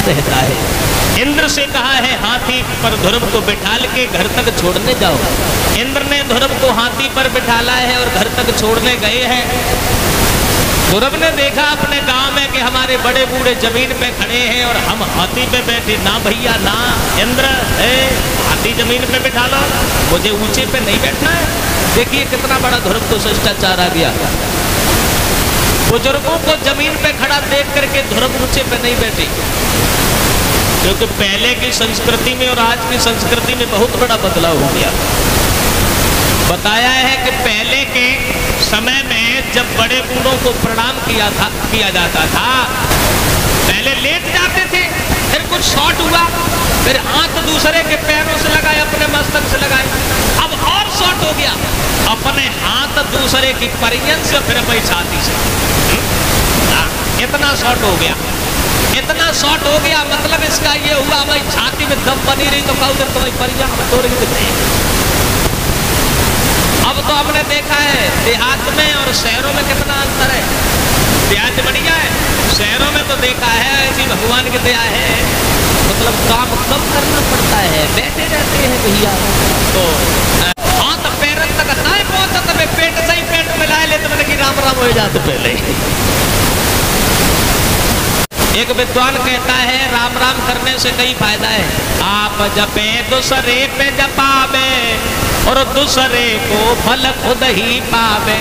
रहता है। इंद्र से कहा है हाथी पर ध्रुव को बिठाल के घर तक छोड़ने जाओ। इंद्र ने ध्रुव को हाथी पर बिठाला है और घर तक छोड़ने गए हैं। ध्रुव ने देखा अपने गांव में कि हमारे बड़े बूढ़े जमीन पे खड़े हैं और हम हाथी पे बैठे। ना भैया ना, इंद्र हाथी जमीन पे बिठा लो, मुझे ऊंचे पे नहीं बैठना है। देखिए कितना बड़ा ध्रुव को शिष्टाचार आ गया। बुजुर्गों को जमीन पे खड़ा देख करके ध्रुव ऊंचे पे नहीं बैठे, क्योंकि पहले की संस्कृति में और आज की संस्कृति में बहुत बड़ा बदलाव हो गया। बताया है कि पहले के समय में जब बड़े बूढ़ों को प्रणाम किया जाता था, पहले लेट जाते थे, फिर कुछ शॉट हुआ, फिर हाथ दूसरे के पैरों से लगाए, अपने मस्तक से लगाए। अब और शॉट हो गया, अपने हाथ दूसरे की परियन से, फिर अपनी छाती से। इतना शॉट हो गया, इतना शॉट हो गया। मतलब इसका ये हुआ भाई छाती में दम बनी रही तो कहूँ तो परिया तोड़ के। अब तो हमने देखा है देहात में और शहरों में कितना अंतर है। देहात बढ़िया है, शहरों में तो देखा है ऐसी भगवान की दया है, मतलब काम कम करना पड़ता है, बैठे रहते हैं भैया। तो हाथ पैर तक नहीं पहुंचा तो मैं पेट से ही पेट मिला ले तो मैंने कि राम राम हो जाते पहले। एक विद्वान कहता है राम राम करने से कई फायदा है। आप जपे दूसरे पे जपावे और दूसरे को फल खुद ही पावे।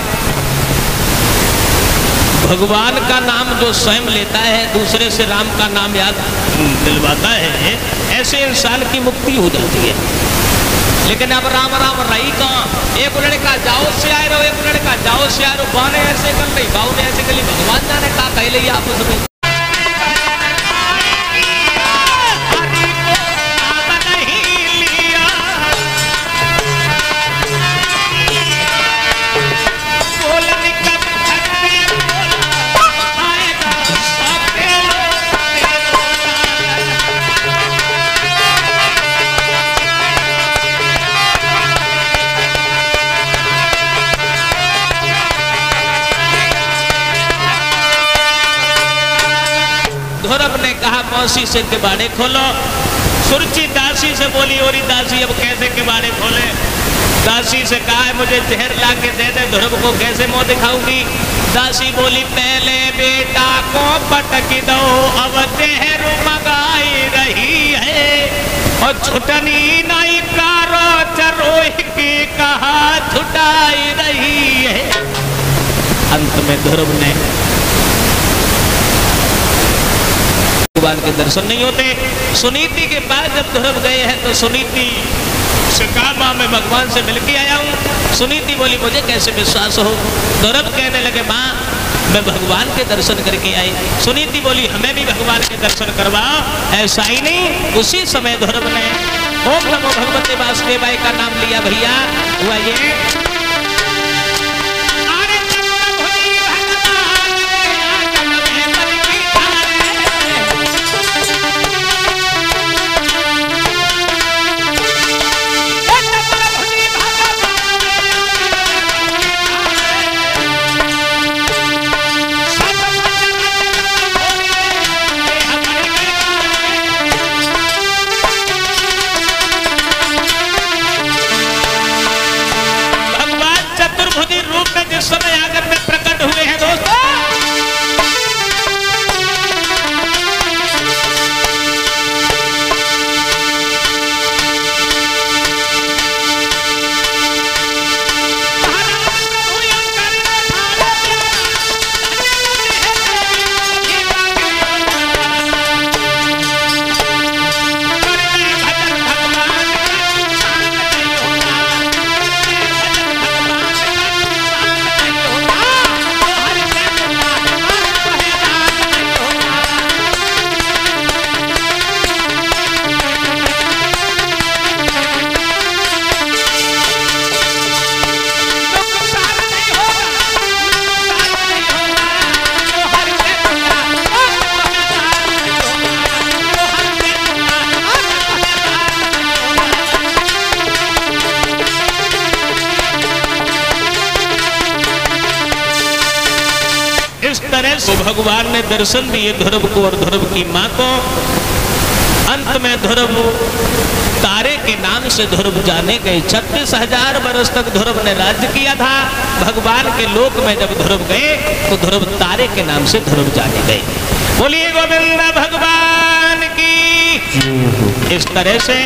भगवान का नाम जो स्वयं लेता है, दूसरे से राम का नाम याद दिलवाता है, ऐसे इंसान की मुक्ति हो जाती है। लेकिन अब राम राम रही कहाँ? एक लड़का जाओ से आए रहो, एक लड़का जाओ से आए रहो, बाव ने ऐसे कर ली, बाव ने ऐसे कर ली, भगवान जाने कहा कह ली आप उसमें। ध्रुव ने कहा मौसी से किबाड़े खोलो। सुरुचि दासी से बोली और दासी अब कैसे किबाड़े खोले? दासी से कहा मुझे जहर ला के दे दे, ध्रुव को कैसे मुंह दिखाऊंगी? दासी बोली पहले बेटा को पटक दो, अब जहर मंगाई रही है और छुटनी नहीं कारो चरोह की कहा छुटाई रही है। अंत में ध्रुव ने, भगवान के दर्शन नहीं होते। सुनीति के बाद जब ध्रुव गए हैं तो सुनीति से कहा मां मैं भगवान से मिलके आया हूँ। सुनीति बोली मुझे कैसे विश्वास हो? ध्रुव कहने लगे मां मैं भगवान के दर्शन करके आई। सुनीति बोली हमें भी भगवान के दर्शन करवाओ। ऐसा ही नहीं, उसी समय ध्रुव ने ओम नमो भगवते वासुदेवाय का नाम लिया। भैया हुआ ये तो भगवान ने दर्शन दिए ध्रुव को और ध्रुव की मां को। अंत में ध्रुव तारे के नाम से ध्रुव जाने गए। 36,000 वर्ष तक ध्रुव ने राज्य किया था। भगवान के लोक में जब ध्रुव गए तो ध्रुव तारे के नाम से ध्रुव जाने गए। बोलिए गोविंद भगवान की। इस तरह से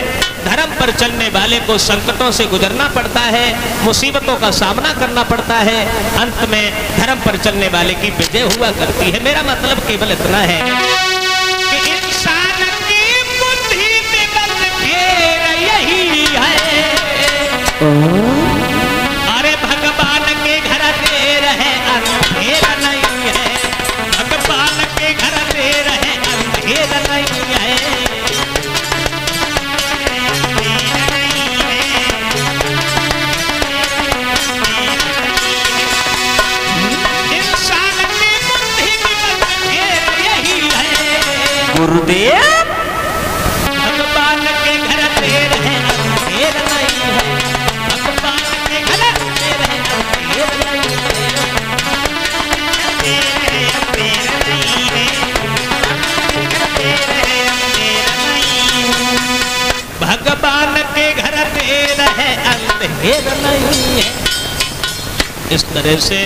धर्म पर चलने वाले को संकटों से गुजरना पड़ता है, मुसीबतों का सामना करना पड़ता है, अंत में धर्म पर चलने वाले की विजय हुआ करती है। मेरा मतलब केवल इतना है कि इंसान की बुद्धि में बल घेर यही है। अरे भगवान के घर देर है अंधेर नहीं है, भगवान के घर देर है अंधेर नहीं है। गुरुदेव भगवान के घर देर है अंधेर नहीं है, भगवान के घर देर है अंधेर नहीं है, भगवान के घर देर है अंधेर नहीं है। इस तरह से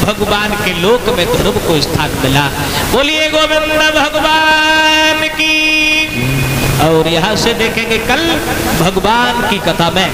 भगवान के लोक में ध्रुव को स्थान मिला। बोलिए गोविंद भगवान की। और यहाँ से देखेंगे कल भगवान की कथा में।